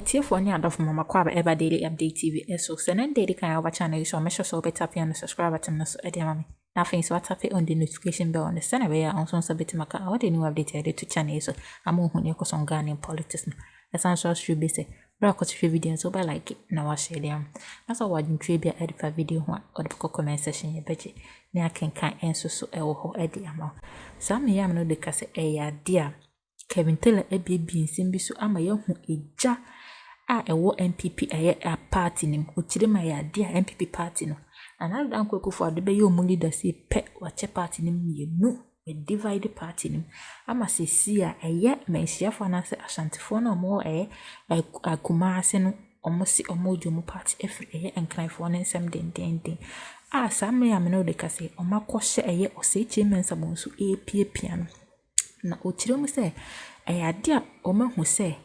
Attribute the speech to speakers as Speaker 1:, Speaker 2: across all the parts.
Speaker 1: tier for any other from Mama Kwaba ever daily update TV. So send a daily kind of channel so make sure so be tapping on the subscribe button so edit nothing so tap on the notification bell on the send away on some bit maka what the new update I did to channel so I'm on your on Ghanaian politics. The sounds so should be say but I video so by like it now I share them. That's all what you trade be edit for video one or the comment section your budget. Now can answer so edit amount. Some yam no de case dear. Kevin Taylor baby nsimbi so ama ye hu eja a ewo MPP a party nim ochire ma ya dia MPP party no another uncle ko for the be yo mu leader say pe wache party nim yenu we divide party nim ama se si a Mensa for na se Ashanti for no mo Akroma se no omo si omo jomo party every enkran for no nsem den a sam ya me no de ka se omo akɔhye oseche Mensa bonso piano na ochire mu se dia omahu se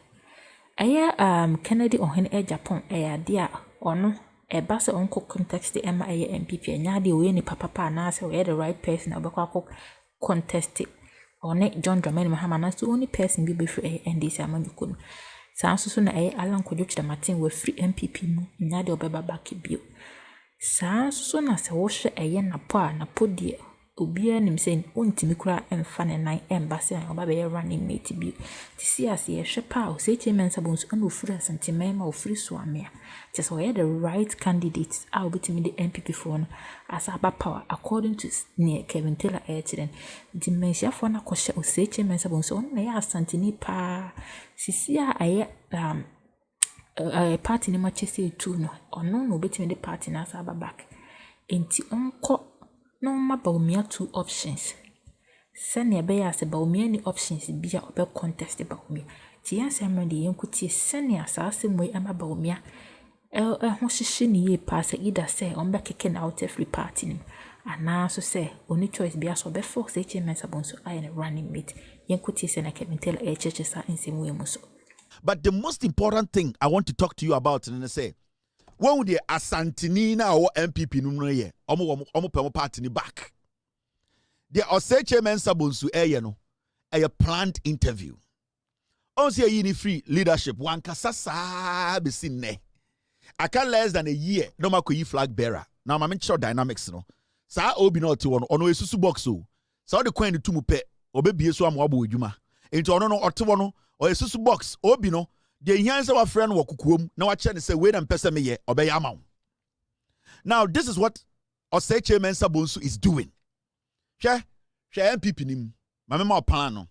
Speaker 1: Kennedy ohene Japan dia ono eba se onko contest ema MPP nya de we ni papa na se we the right person obekwa contest one John Dramani Mahama na so only person be free NDC amanyuko no sanso so na Alan Kwadwo Martin we free MPP mu nya de obeba back bio sanso so na se wo hwe na po de obia nim say ontimi kura emfa ne nan embassy an oba be running mate bi ti see as ye hwe pa o say Mensa bonso an ofura sentiment ma ofuri so amea just so the right candidates a obitimi the MPP for no as aba power according to near Kelvin Taylor then the Mensa for na ko o say Mensa bonso on na ya asantini pa sisi a party ni machese tu no ono no obitimi the party na as aba back enti onko no ma Bawumia 2 options. Send be as a Bawumia ni options be a contest Bawumia. Tia semedi yenkuti send ya same way ama Bawumia. Ho hihye ni ye pass either say on be kicking out every party nim. Ana so say only choice be as obe force Mensa bonso I running mate. Yenkuti send na Kevin Taylor churches sa in same way muso.
Speaker 2: But the most important thing I want to talk to you about and say when would the Asantini na or MPP no ye omo pemo party ni back the Oseche Mensa bonsu no a planned interview on say yini free leadership one kasasa be sin ne aka less than a year no makoyi flag bearer now ma mention dynamics no sa obi no ti wono ono esusu box o sa the coin tu mu pe obebie so amwabo adwuma enti ono no ote wono o esusu box obi no the yansa wa friend wo kukuom na wa che ne say we na mpese me ye obeya ma. Now this is what Oseche Mensa bonsu is doing. She MPP nim mamema opan no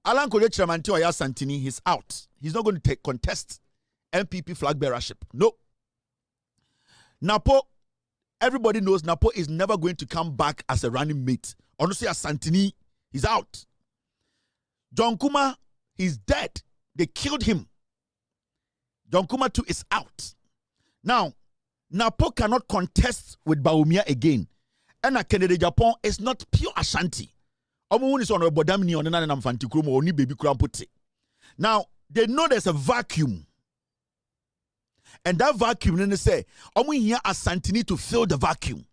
Speaker 2: Alan Kwadwo Chiramante oya Santini he's out. He's not going to contest MPP flag bearership. No. Napo, everybody knows Napo is never going to come back as a running mate. Honestly, as Santini, he's out. John Kuma, he's dead. They killed him. John Kuma too is out. Now, Napo cannot contest with Bawumia again. And a Kennedy Japan is not pure Ashanti. Now, they know there's a vacuum. And that vacuum, then they say, here Asantini to fill the vacuum.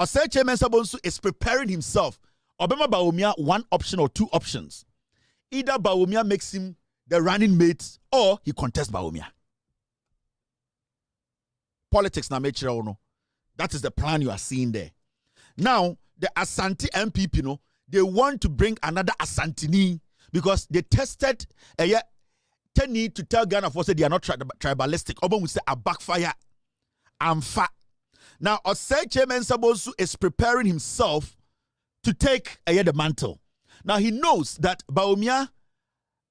Speaker 2: Oseche Mensa bonsu is preparing himself. Obama Bawumia, one option or two options. Either Bawumia makes him the running mate or he contests Bawumia. Politics na mechi no. That is the plan you are seeing there. Now, the Asante MPP, no, they want to bring another Asantini because they tested they need to tell Ghana for say they are not tribalistic. Obama will say a backfire. I'm fat. Now, Oseche Mensa bonsu is preparing himself to take the mantle. Now, he knows that Bawumia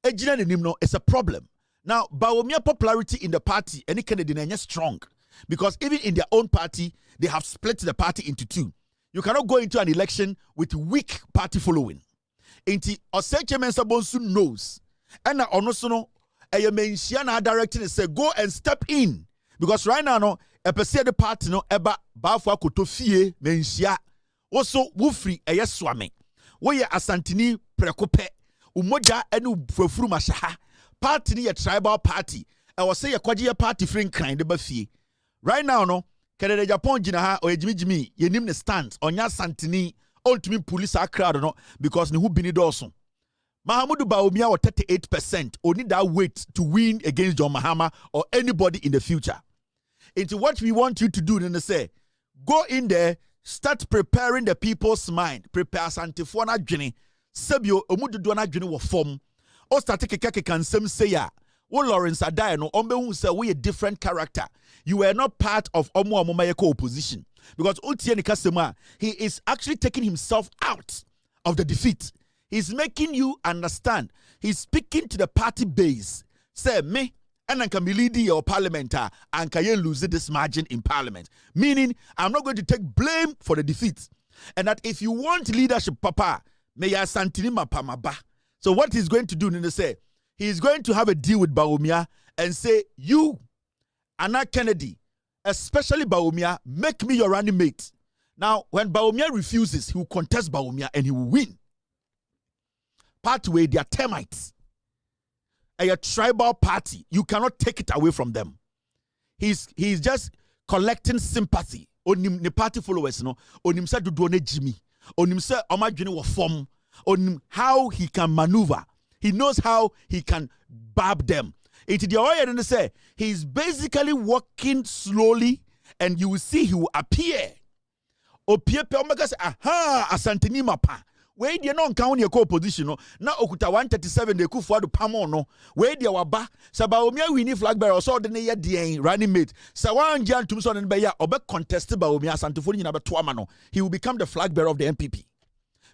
Speaker 2: is a problem. Now, Bawumia popularity in the party, any Canadian is strong. Because even in their own party, they have split the party into two. You cannot go into an election with weak party following. Inti Oseche Mensa bonsu knows. And Onosono, Menhyia na directing and say, go and step in. Because right now, no, the party no eba bafwa kotofie Menhyia. Also, wufri swame. Woye Asantini prekope. Umoja enu fufuru mashaha. Party ni a tribal party. I was say a kwaji party friend kind of fee. Right now, no, Canada Japan jina ha or Jimmy, ye nim the stands on ya Santini, ultimate police crowd no, because ni who bini dawson. Mahamudu Bawumia or 38%. Only that weight to win against John Mahama or anybody in the future. Into what we want you to do, then say, go in there, start preparing the people's mind. Prepare Santifona Jenny. Sebio Omuduana Jenny will form. O start take can say ya. O Lawrence Adai no Ombe say we a different character. You were not part of Omo Amomayeko opposition. Because Utieni Kasema, he is actually taking himself out of the defeat. He's making you understand. He's speaking to the party base. Say, me, and I can be leading your parliament, and can you lose this margin in parliament? Meaning, I'm not going to take blame for the defeat. And that if you want leadership, Papa, may ya santini mapamaba. So what he's going to do, Nina say, he's going to have a deal with Bawumia and say, you, Anna Kennedy, especially Bawumia, make me your running mate. Now, when Bawumia refuses, he will contest Bawumia and he will win. Partway, they are termites. A tribal party. You cannot take it away from them. He's just collecting sympathy. Onim the party followers, no. Onim said to do Jimmy. Onim said Omajini will form. Onim how he can maneuver. He knows how he can barb them. It the oil and say he's basically walking slowly, and you will see he will appear. Opie pe omega say aha asantini mapa. Where they no count your co-position no. Now okuta 137 they could for the pamo no. Where they waba Bawumia winning flag bearer so the near DN running mate. Sawan Jan Tumson and Beya obe contested Bawumia Santofoni number 2 no. He will become the flag bearer of the MPP.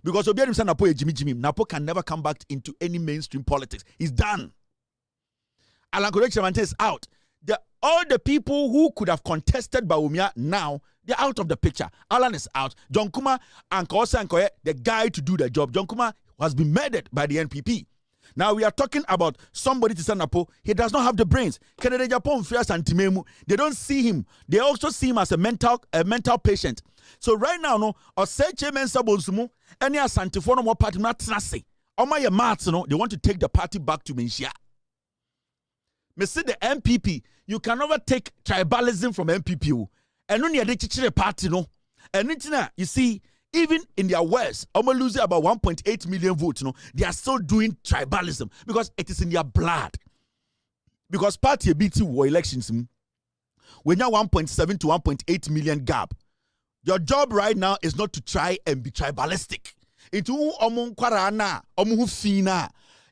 Speaker 2: Because Obiarim San Napo Jimmy Napo can never come back into any mainstream politics. He's done. Alan Correction is out. All the people who could have contested Bawumia now, they're out of the picture. Alan is out. John Kuma and Koye, the guy to do the job. John Kuma has been murdered by the NPP. Now we are talking about somebody to stand up. He does not have the brains. Canada Japan fears Antimemu. They don't see him. They also see him as a mental patient. So right now, no, or say Mensa Bonsumu, any Santifono more party not trassi. Omaya Mats, no, they want to take the party back to Manhyia. Me see the MPP, you can never take tribalism from MPP. And only a teacher party, no. And you see, even in their words, almost losing about 1.8 million votes, no, they are still doing tribalism because it is in their blood. Because party BT war elections, we now 1.7 to 1.8 million gap. Your job right now is not to try and be tribalistic. Into omon kwarana, omu fina,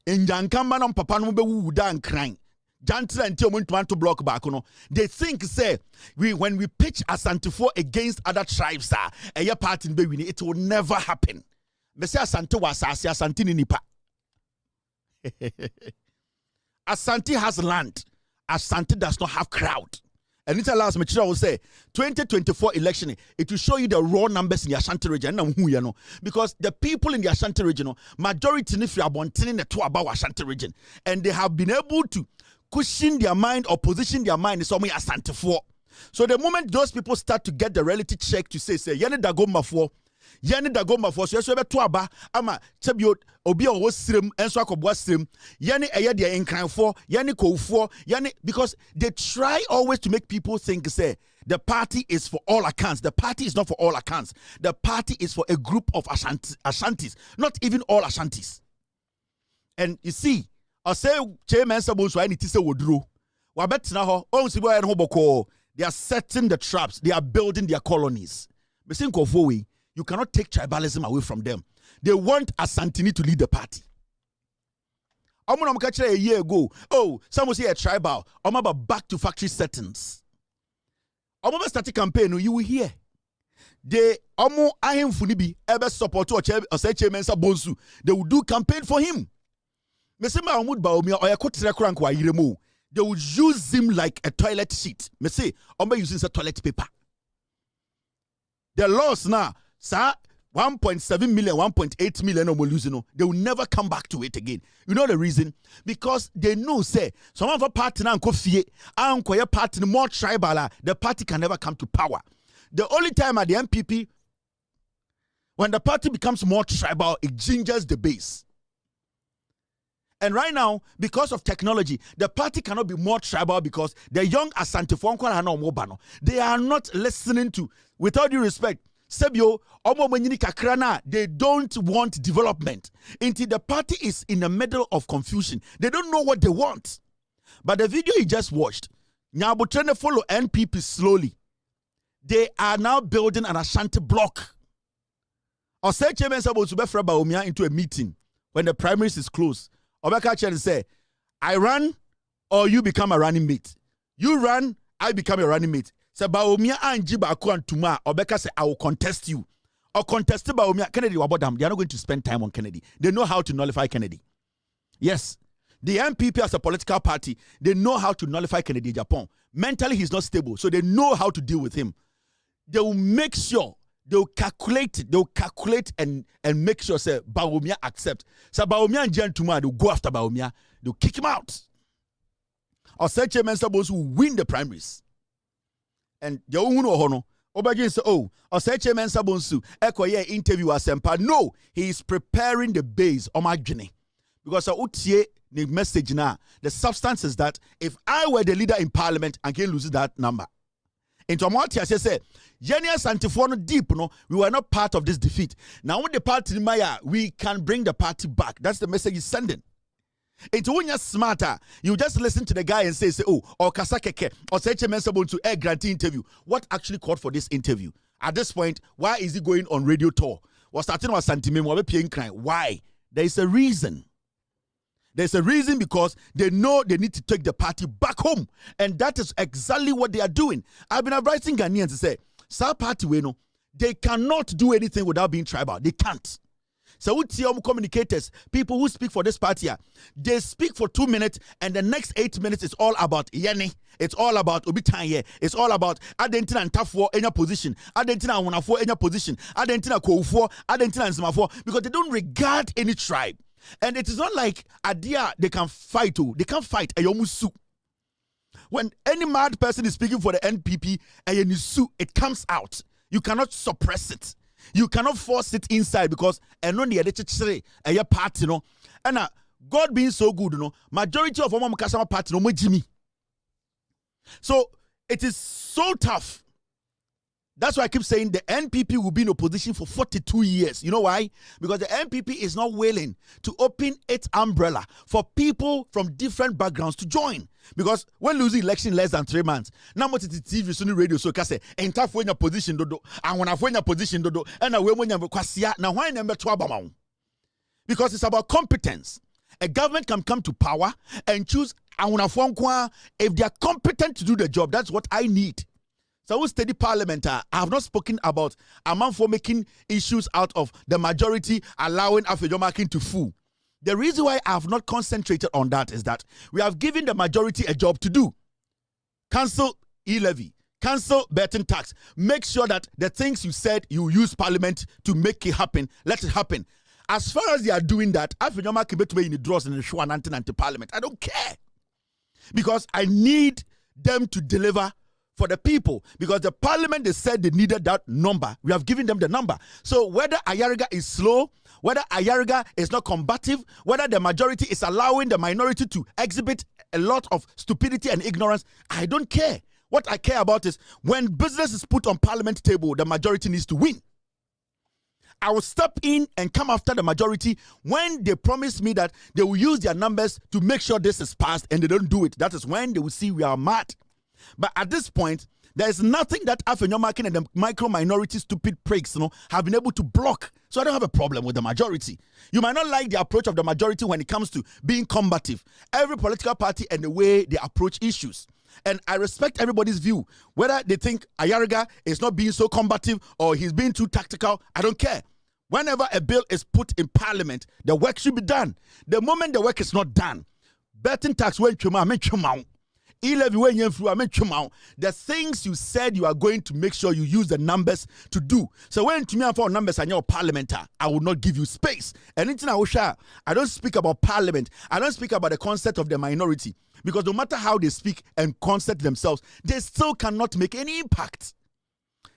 Speaker 2: enjankamba no papa no be wuda and crying. Jantra and Tio want to block back. They think, say, when we pitch Asante against other tribes, a part in Bewini, it will never happen. Mese Asante was Asante Nipa. Asante has land. Asante does not have crowd. And it allows me to say 2024 election, it will show you the raw numbers in the Ashanti region. Because the people in the Ashanti region, majority if you are wanting the two about Ashanti region, and they have been able to cushion their mind or position their mind in some way Asante for. So the moment those people start to get the reality check to say yene dagoma for so yeso be to aba ama tebio obi o wosrem enso akobwa srem yene eye de enkran for yene kowfo yene, because they try always to make people think say the party is for all accounts. The party is not for all accounts. The party is for a group of Ashantis, not even all Ashantis. And you see, I say Mensa Bonsu I need to say wodro. Wabetina ho on sibo en ho boko. They are setting the traps. They are building their colonies. You cannot take tribalism away from them. They want Asantini to lead the party. I'm gonna catch a year ago. Oh, someone say a tribal. I'm about back to factory settings. I'm gonna start a campaign. You will hear. They ahim funibi ever support or say Mensa Bonsu. They will do campaign for him. They would use him like a toilet seat. Me say, I'm using a toilet paper. The loss now, sir, 1.7 million, 1.8 million of losing. They will never come back to it again. You know the reason? Because they know, say, some of our party now and party more tribal, the party can never come to power. The only time at the MPP, when the party becomes more tribal, it gingers the base. And right now, because of technology, the party cannot be more tribal because the young Asante Fonkwara no mobano. They are not listening to, with all due respect, Sebio, omo manyini kakra na, they don't want development. Until the party is in the middle of confusion. They don't know what they want. But the video you just watched, Nyabo trying to follow NPP slowly. They are now building an Ashanti block. Or say Mensa to be Bawumia into a meeting when the primaries is closed. Obeka Chen say, I run or you become a running mate. You run, I become a running mate. Say Bawumia and Jiba Akuan Tuma, Obeka say, I will contest you. Or contest Bawumia. Kennedy Wabodam, they are not going to spend time on Kennedy. They know how to nullify Kennedy. Yes. The MPP as a political party, they know how to nullify Kennedy in Japan. Mentally, he's not stable, so they know how to deal with him. They will make sure, they'll calculate and make sure, say, Bawumia accept. So Bawumia and Jen Tuma, they'll go after Bawumia, they'll kick him out. Or Seche Mensa will win the primaries. And the Owuno Hono, Obagin say, oh, or Seche Mensa Bonsu, Ekoye interview Asempa. No, he is preparing the base on my journey. Because Utie, the message now, the substance is that if I were the leader in parliament, I can lose that number. Into what I say, Genia Santifono deep, no, we were not part of this defeat. Now, with the party Maya, we can bring the party back. That's the message he's sending. Into when you're smarter, you just listen to the guy and say, oh, or Kasakeke, or Seche Mensa to a grantee interview. What actually called for this interview? At this point, why is he going on radio tour? Was starting with Santimim, why? There is a reason. There's a reason because they know they need to take the party back home. And that is exactly what they are doing. I've been advising Ghanaians to say, Sa party, they cannot do anything without being tribal. They can't. So we see communicators, people who speak for this party, they speak for 2 minutes and the next 8 minutes is all about Yeni. It's all about Obitanye. It's all about Adentina and Tafo in your position. Adentina and Wanafo in your position. Adentina Koufo, Adentina and Smafo, because they don't regard any tribe. And it is not like Adia they can fight. They can't fight. When any mad person is speaking for the NPP and it comes out. You cannot suppress it. You cannot force it inside because a party no. And God being so good, majority of our Mukasama party no Jimmy. So it is so tough. That's why I keep saying the NPP will be in opposition for 42 years. You know why? Because the NPP is not willing to open its umbrella for people from different backgrounds to join. Because when losing election less than 3 months, now what is TV, Sony radio, so can say, and tough when your position dodo, and when I find your position dodo, and I will when you have now why number 12 because it's about competence. A government can come to power and choose if they are competent to do the job. That's what I need. So we study parliament. I have not spoken about a man for making issues out of the majority allowing Afejomakin to fool. The reason why I have not concentrated on that is that we have given the majority a job to do. Cancel e-levy, cancel betting tax. Make sure that the things you said you use parliament to make it happen, let it happen. As far as they are doing that, Afejomakin between the draws and the show and anti-parliament. I don't care. Because I need them to deliver for the people, because the parliament, they said they needed that number. We have given them the number. So whether Ayariga is slow, whether Ayariga is not combative, whether the majority is allowing the minority to exhibit a lot of stupidity and ignorance, I don't care. What I care about is when business is put on parliament table, the majority needs to win. I will step in and come after the majority when they promise me that they will use their numbers to make sure this is passed and they don't do it. That is when they will see we are mad. But at this point, there is nothing that Afenyomakin and the micro-minority stupid pricks have been able to block. So I don't have a problem with the majority. You might not like the approach of the majority when it comes to being combative. Every political party and the way they approach issues. And I respect everybody's view. Whether they think Ayariga is not being so combative or he's being too tactical, I don't care. Whenever a bill is put in parliament, the work should be done. The moment the work is not done, betting tax went to my the things you said you are going to make sure you use the numbers to do. So when to me for numbers and your parliament, I will not give you space. Anything I will share, I don't speak about parliament. I don't speak about the concept of the minority. Because no matter how they speak and concept themselves, they still cannot make any impact.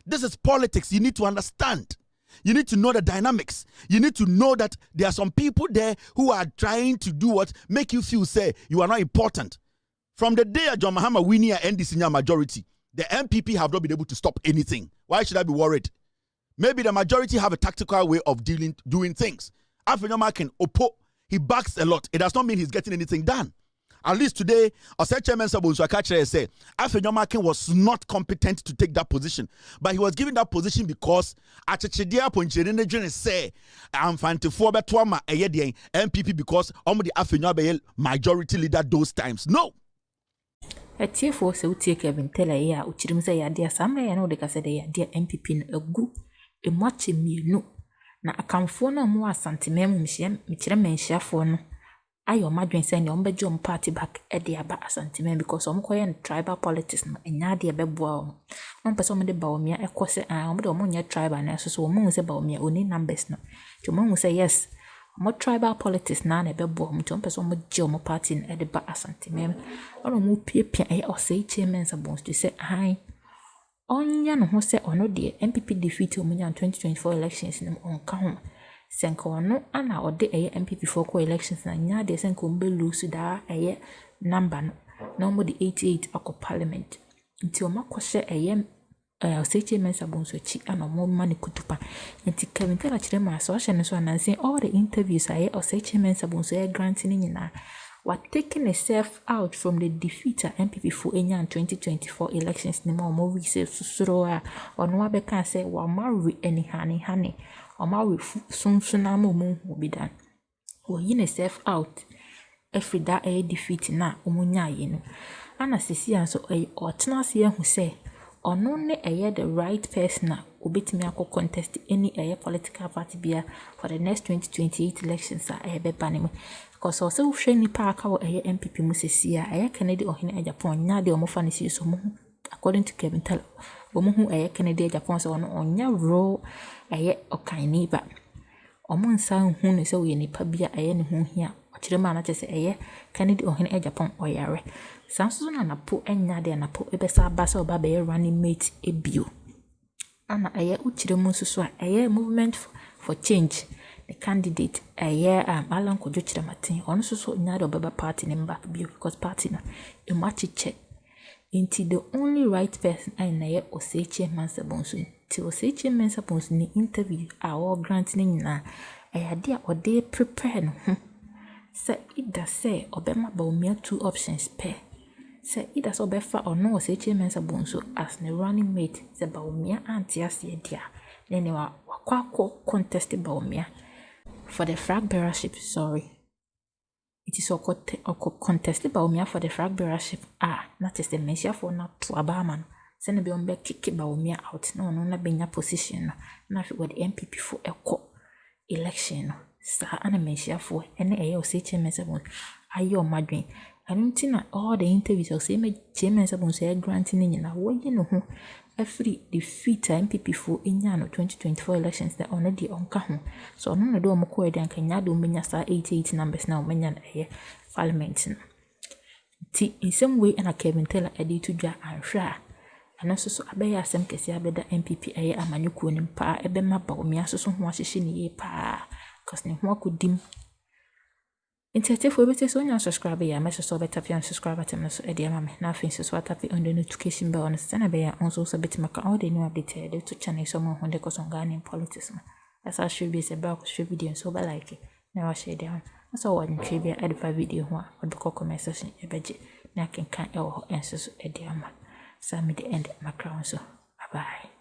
Speaker 2: This is politics. You need to understand. You need to know the dynamics. You need to know that there are some people there who are trying to do what make you feel, say, you are not important. From the day John Mahama winning and NDC majority, the MPP have not been able to stop anything. Why should I be worried? Maybe the majority have a tactical way of doing things. Afenyoma can oppo. He backs a lot. It does not mean he's getting anything done. At least today, Mensa say Afenyoma was not competent to take that position, but he was given that position because Achechedia Poncherene say I'm fantifo betwama eyedien MPP because the Afenyoma majority leader those times. No.
Speaker 1: A tier for so take Kelvin tell a year, which him say, dear Samray, and all the Cassaday, dear MPP, a good, a much me no. Na akamfo na mo asantemem mchire Manhyia fo no ayo madwen say ne ombejom party back e de aba asantemem because omkoye tribal politics no enya de beboa o no pese omde Bawumia ekose omde omonye tribal na so omo se Bawumia oni numbers no to omo say yes omo tribal politics na beboa omo to pese omo je omo party na e de ba asantemem ono mo piepia e o say Mensa bons to say hi Onya no ho se ono de MPP defeat omunya 2024 elections nim onka ho senko ono ana ode eye MPP for co elections na nya de senko mbe lose da eye number no mo de 88 akọ parliament nti o makwhye eye oseche Mensa bonso chi ana mo mani kutupa nti Kelvin tell chire ma so hye ne so ananse all the interviews aye oseche Mensa bonso e grant ni nyina were taking itself out from the defeat at MPP for Enya 2024 elections. Nima omo receive susuro or no abeka say wa marry any honey or marry sunsunamo mu be done. Or yin itself out every da a defeat na omunya yenu. Ana sisi anso or tenase who say or no ne the right person obetimi akọ contest any political party bia for the next 2028 elections be banimo because also hwe nipa aka wo MPP musesi Kennedy ohene Japan nya de omofa ne si so mo according to Kelvin tell omo hu Kennedy Japan so no onya ro okan ni ba omo nsa hu ne se wo nipa bia ne hu hia ochire ma na chese Kennedy ohene Japan oyare sanso na napo enya de napo ebesa abasa oba be running mate ebio ana uchire mu susu movement for change the candidate Alan Kojo Chiramatin on susu nya de baba party member bio because party na e machiche into the only right person na Oseche Mensa bonso ti Oseche Mensa bonso ni interview our grant ni na dia ode prepare no say ida say obema Bawumia 2 options pair say ida so befa or no Oseche Mensa bonso as the running mate say Bawumia anti-ase dia then wa kwakọ contest Bawumia for the flag bearership it is a contest Bawumia for the flag bearership that is the Menhyia for na to abaman send be on be kick Bawumia out no na benya position na fi with MPP for election sa ana Menhyia for ene Oseche Mensa bonso ayo madwen anuntina all the interviews o say me Mensa bonso granting ni na wo ye no ho every defeat MPP for Enya no 2024 elections that already onka ho so no no do mo ko ede anka nya do menya sa 88 numbers na o menya na parliament no ti in some way na Kelvin tell ade to dwa anhwa ana so abeya asem kesi abeda MPP amanyukuo nim pa ebema Bawumia so ho ahyehye ni ye pa cause ne ho akodim Inti for better so nya subscribe ya me so better pian subscribe atem no so e dia mame na afin so tap on the notification bell on stand be ya also so bit maka all the new update to channel so mo honde ko son Ghanaian politics ma as I should be say back should video so be like na wa share down so one should be add video ho a do comment section e beje na kan e wo enso so e dia ma sa me the end my crown so bye bye